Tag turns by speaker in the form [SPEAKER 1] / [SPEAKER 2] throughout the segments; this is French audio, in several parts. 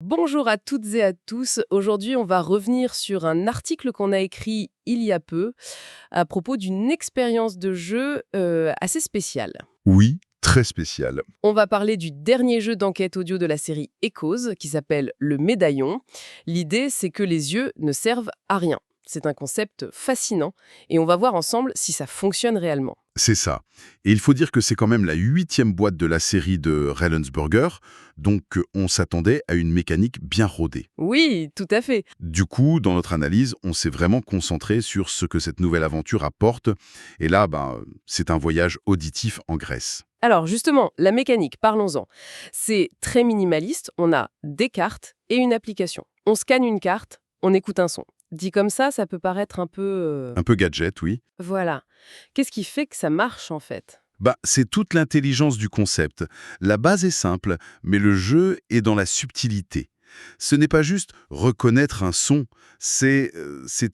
[SPEAKER 1] Bonjour à toutes et à tous. Aujourd'hui, on va revenir sur un article qu'on a écrit il y a peu à propos d'une expérience de jeu assez spéciale.
[SPEAKER 2] Oui, très spécial.
[SPEAKER 1] On va parler du dernier jeu d'enquête audio de la série Echoes qui s'appelle Le Médaillon. L'idée, c'est que les yeux ne servent à rien. C'est un concept fascinant et on va voir ensemble si ça fonctionne réellement.
[SPEAKER 2] C'est ça. Et il faut dire que c'est quand même la 8e boîte de la série de Ravensburger, donc on s'attendait à une mécanique bien rodée.
[SPEAKER 1] Oui, tout à fait.
[SPEAKER 2] Du coup, dans notre analyse, on s'est vraiment concentré sur ce que cette nouvelle aventure apporte. Et là, c'est un voyage auditif en Grèce.
[SPEAKER 1] Alors justement, la mécanique, parlons-en. C'est très minimaliste, on a des cartes et une application. On scanne une carte, on écoute un son. Dit comme ça peut paraître un peu...
[SPEAKER 2] Un peu gadget, oui.
[SPEAKER 1] Voilà. Qu'est-ce qui fait que ça marche en fait?
[SPEAKER 2] C'est toute l'intelligence du concept. La base est simple, mais le jeu est dans la subtilité. Ce n'est pas juste reconnaître un son, c'est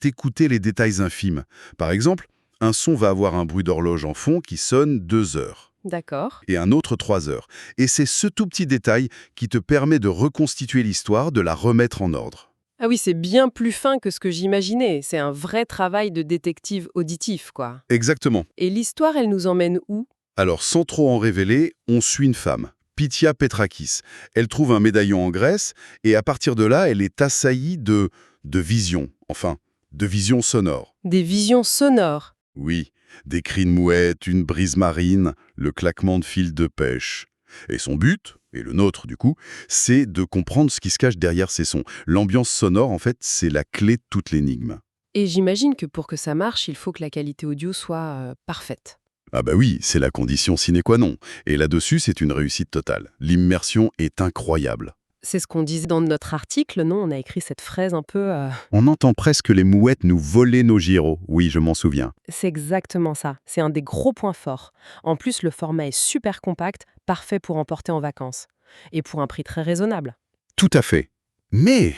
[SPEAKER 2] écouter les détails infimes. Par exemple, un son va avoir un bruit d'horloge en fond qui sonne 2 heures
[SPEAKER 1] D'accord.
[SPEAKER 2] et un autre 3 heures. Et c'est ce tout petit détail qui te permet de reconstituer l'histoire, de la remettre en ordre.
[SPEAKER 1] Ah oui, c'est bien plus fin que ce que j'imaginais. C'est un vrai travail de détective auditif, quoi.
[SPEAKER 2] Exactement.
[SPEAKER 1] Et l'histoire, elle nous emmène où?
[SPEAKER 2] Alors, sans trop en révéler, on suit une femme, Pythia Petrakis. Elle trouve un médaillon en Grèce, et à partir de là, elle est assaillie de visions, enfin, de visions sonores.
[SPEAKER 1] Des visions sonores.
[SPEAKER 2] Oui, des cris de mouettes, une brise marine, le claquement de fil de pêche. Et son but, et le nôtre du coup, c'est de comprendre ce qui se cache derrière ces sons. L'ambiance sonore, en fait, c'est la clé de toute l'énigme.
[SPEAKER 1] Et j'imagine que pour que ça marche, il faut que la qualité audio soit parfaite.
[SPEAKER 2] Ah bah oui, c'est la condition sine qua non. Et là-dessus, c'est une réussite totale. L'immersion est incroyable.
[SPEAKER 1] C'est ce qu'on disait dans notre article, non? On a écrit cette phrase un peu...
[SPEAKER 2] On entend presque les mouettes nous voler nos gyros. Oui, je m'en souviens.
[SPEAKER 1] C'est exactement ça. C'est un des gros points forts. En plus, le format est super compact, parfait pour emporter en vacances. Et pour un prix très raisonnable.
[SPEAKER 2] Tout à fait. Mais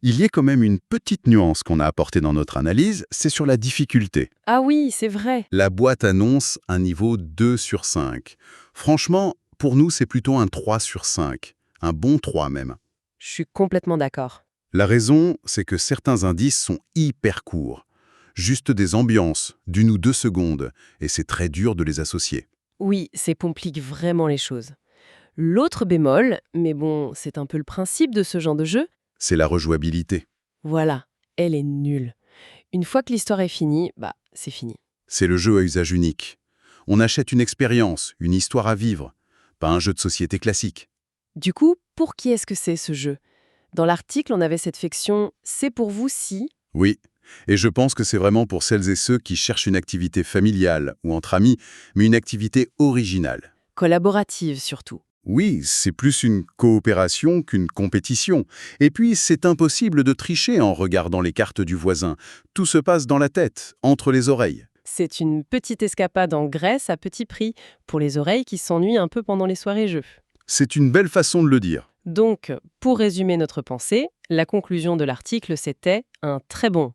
[SPEAKER 2] il y a quand même une petite nuance qu'on a apportée dans notre analyse, c'est sur la difficulté.
[SPEAKER 1] Ah oui, c'est vrai.
[SPEAKER 2] La boîte annonce un niveau 2 sur 5. Franchement, pour nous, c'est plutôt un 3 sur 5. Un bon 3 même.
[SPEAKER 1] Je suis complètement d'accord.
[SPEAKER 2] La raison, c'est que certains indices sont hyper courts. Juste des ambiances, d'1 ou 2 secondes, et c'est très dur de les associer.
[SPEAKER 1] Oui, ça complique vraiment les choses. L'autre bémol, mais bon, c'est un peu le principe de ce genre de jeu,
[SPEAKER 2] C'est la rejouabilité.
[SPEAKER 1] voilà, elle est nulle. Une fois que l'histoire est finie, c'est fini.
[SPEAKER 2] C'est le jeu à usage unique. On achète une expérience, une histoire à vivre, pas un jeu de société classique.
[SPEAKER 1] Du coup, pour qui est-ce que c'est ce jeu? Dans l'article, on avait cette fiction «c'est pour vous si».
[SPEAKER 2] Oui, et je pense que c'est vraiment pour celles et ceux qui cherchent une activité familiale ou entre amis, mais une activité originale.
[SPEAKER 1] Collaborative surtout.
[SPEAKER 2] Oui, c'est plus une coopération qu'une compétition. Et puis, c'est impossible de tricher en regardant les cartes du voisin. Tout se passe dans la tête, entre les oreilles.
[SPEAKER 1] C'est une petite escapade en Grèce à petit prix, pour les oreilles qui s'ennuient un peu pendant les soirées jeux.
[SPEAKER 2] C'est une belle façon de le dire.
[SPEAKER 1] Donc, pour résumer notre pensée, la conclusion de l'article, c'était un très bon.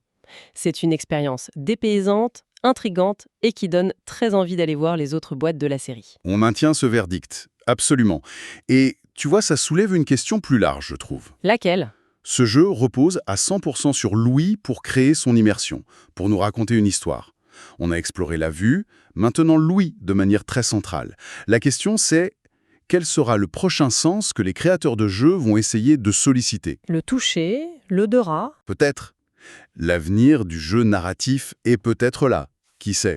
[SPEAKER 1] C'est une expérience dépaysante, intrigante et qui donne très envie d'aller voir les autres boîtes de la série.
[SPEAKER 2] On maintient ce verdict, absolument. Et tu vois, ça soulève une question plus large, je trouve.
[SPEAKER 1] Laquelle?
[SPEAKER 2] Ce jeu repose à 100% sur l'ouïe pour créer son immersion, pour nous raconter une histoire. On a exploré la vue, maintenant l'ouïe de manière très centrale. La question c'est, quel sera le prochain sens que les créateurs de jeux vont essayer de solliciter?
[SPEAKER 1] Le toucher, l'odorat.
[SPEAKER 2] Peut-être. L'avenir du jeu narratif est peut-être là. Qui sait?